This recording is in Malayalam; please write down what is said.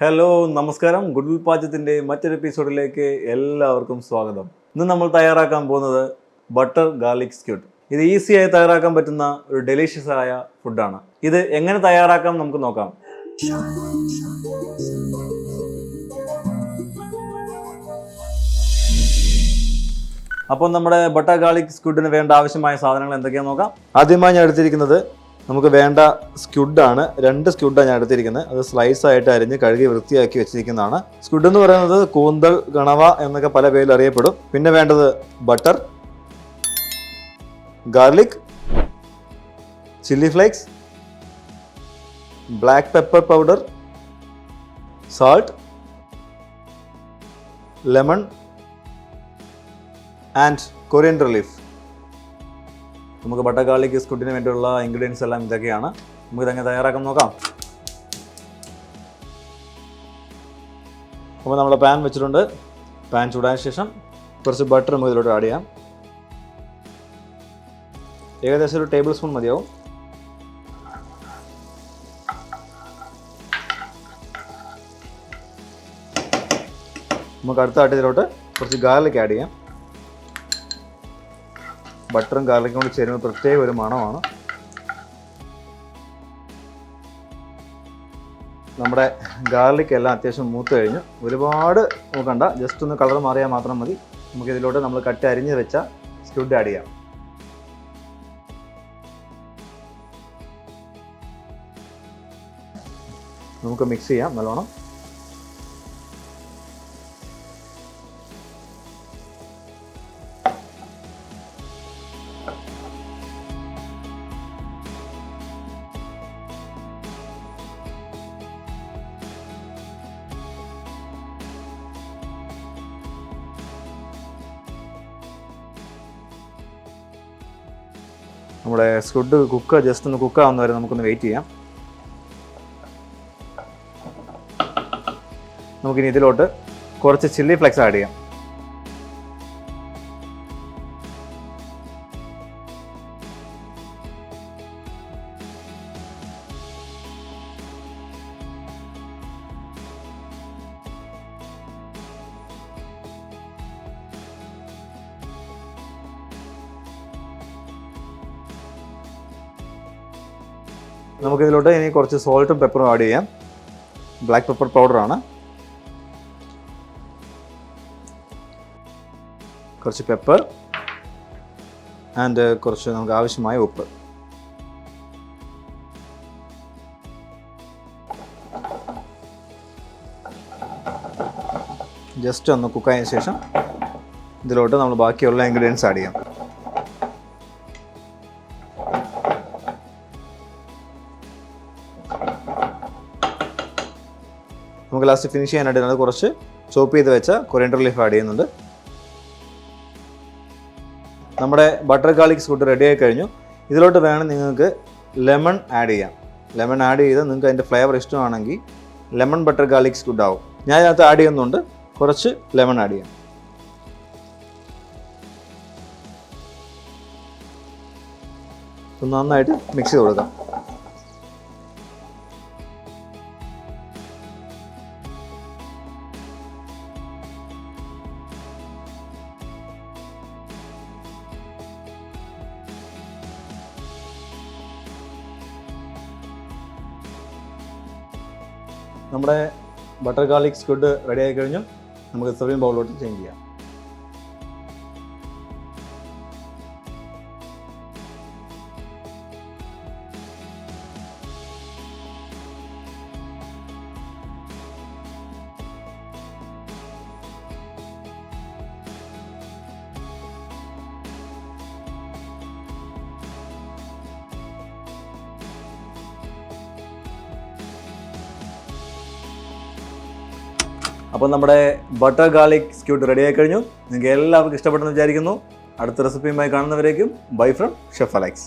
ഹലോ നമസ്കാരം. ഗുഡ് വിൽ പാചകത്തിൻ്റെ മറ്റൊരു എപ്പിസോഡിലേക്ക് എല്ലാവർക്കും സ്വാഗതം. ഇന്ന് നമ്മൾ തയ്യാറാക്കാൻ പോകുന്നത് ബട്ടർ ഗാർലിക് സ്ക്യൂഡ്. ഇത് ഈസിയായി തയ്യാറാക്കാൻ പറ്റുന്ന ഒരു ഡെലീഷ്യസ് ആയ ഫുഡാണ്. ഇത് എങ്ങനെ തയ്യാറാക്കാം നമുക്ക് നോക്കാം. അപ്പോൾ നമ്മുടെ ബട്ടർ ഗാർലിക് സ്ക്യൂഡിന് വേണ്ട ആവശ്യമായ സാധനങ്ങൾ എന്തൊക്കെയാണെന്ന് നോക്കാം. ആദ്യമായി ഞാൻ എടുത്തിരിക്കുന്നത് നമുക്ക് വേണ്ട സ്ക്യൂഡാണ്. 2 സ്ക്യൂഡാണ് ഞാൻ എടുത്തിരിക്കുന്നത്. അത് സ്ലൈസ് ആയിട്ട് അരിഞ്ഞ് കഴുകി വൃത്തിയാക്കി വെച്ചിരിക്കുന്നതാണ്. സ്ക്യൂഡ് എന്ന് പറയുന്നത് കൂന്തൽ, കണവ എന്നൊക്കെ പല പേരിൽ അറിയപ്പെടും. പിന്നെ വേണ്ടത് butter, garlic, chilli flakes, black pepper powder, salt, lemon and coriander leaf. നമുക്ക് ബട്ടർ ഗാർലിക് സ്ക്യൂഡിന് വേണ്ടിയുള്ള ഇൻഗ്രീഡിയൻസ് എല്ലാം ഇതൊക്കെയാണ്. നമുക്ക് ഇതെങ്ങനെ തയ്യാറാക്കാൻ നോക്കാം. അപ്പോൾ നമ്മൾ പാൻ വെച്ചിട്ടുണ്ട്. പാൻ ചൂടായ ശേഷം കുറച്ച് ബട്ടർ നമുക്ക് ഇതിലോട്ട് ആഡ് ചെയ്യാം. ഏകദേശം ഒരു ടേബിൾ സ്പൂൺ മതിയാവും. നമുക്ക് അടുത്തായിട്ട് ഇതിലോട്ട് കുറച്ച് ഗാർലിക് ആഡ് ചെയ്യാം. ബട്ടറും ഗാർലിക്കും കൂടി ചേരുമ്പോൾ പ്രത്യേക ഒരു മണമാണ്. നമ്മുടെ ഗാർലിക് എല്ലാം അത്യാവശ്യം മൂത്ത് കഴിഞ്ഞു. ഒരുപാട് നോക്കണ്ട, ജസ്റ്റ് ഒന്ന് കളർ മാറിയാൽ മാത്രം മതി. നമുക്ക് ഇതിലോട്ട് നമ്മൾ കട്ട് അരിഞ്ഞ് വെച്ച സ്ക്യൂഡ് ആഡ് ചെയ്യാം. നമുക്ക് മിക്സ് ചെയ്യാം നല്ലോണം. നമ്മുടെ സ്ക്യൂഡ് ജസ്റ്റ് ഒന്ന് കുക്കാവുന്ന വരെ നമുക്കൊന്ന് വെയിറ്റ് ചെയ്യാം. നമുക്കിനി ഇതിലോട്ട് കുറച്ച് ചില്ലി ഫ്ലേക്സ് ആഡ് ചെയ്യാം. നമുക്കിതിലോട്ട് ഇനി കുറച്ച് സോൾട്ടും പെപ്പറും ആഡ് ചെയ്യാം. ബ്ലാക്ക് പെപ്പർ പൗഡറാണ്. കുറച്ച് പെപ്പർ ആൻഡ് കുറച്ച് നമുക്ക് ആവശ്യമായ ഉപ്പ്. ജസ്റ്റ് ഒന്ന് കുക്കായതിനു ശേഷം ഇതിലോട്ട് നമ്മൾ ബാക്കിയുള്ള ഇൻഗ്രീഡിയൻസ് ആഡ് ചെയ്യാം. നമുക്ക് ലാസ്റ്റ് ഫിനിഷ് ചെയ്യാനായിട്ട് കുറച്ച് ചോപ്പ് ചെയ്ത് വെച്ച കൊറിയൻഡർ ലീഫ് ആഡ് ചെയ്യുന്നുണ്ട്. നമ്മുടെ ബട്ടർ ഗാർലിക് സ്ക്യൂഡ് റെഡി ആയി കഴിഞ്ഞു. ഇതിലോട്ട് വേണം നിങ്ങൾക്ക് ലെമൺ ആഡ് ചെയ്യാം. ലെമൺ ആഡ് ചെയ്ത് നിങ്ങൾക്ക് അതിൻ്റെ ഫ്ലേവർ ഇഷ്ടമാണെങ്കിൽ ലെമൺ ബട്ടർ ഗാർലിക് സ്ക്യൂഡ് ആവും. ഞാൻ ഇതിനകത്ത് ആഡ് ചെയ്യുന്നുണ്ട്. കുറച്ച് ലെമൺ ആഡ് ചെയ്യാം. നന്നായിട്ട് മിക്സ് ചെയ്ത് കൊടുക്കാം. നമ്മുടെ ബട്ടർ ഗാർലിക് സ്ക്യൂഡ് റെഡി ആയി കഴിഞ്ഞു. നമുക്ക് സെർവിങ് ബൗളിലോട്ട് ചേഞ്ച് ചെയ്യാം. അപ്പോൾ നമ്മുടെ ബട്ടർ ഗാർലിക് സ്ക്യൂഡ് റെഡി ആയി കഴിഞ്ഞു. നിങ്ങൾക്ക് എല്ലാവർക്കും ഇഷ്ടപ്പെട്ടെന്ന് വിചാരിക്കുന്നു. അടുത്ത റെസിപ്പിയുമായി കാണുന്നവരേക്കും ബൈ ഫ്രം ഷെഫ് അലക്സ്.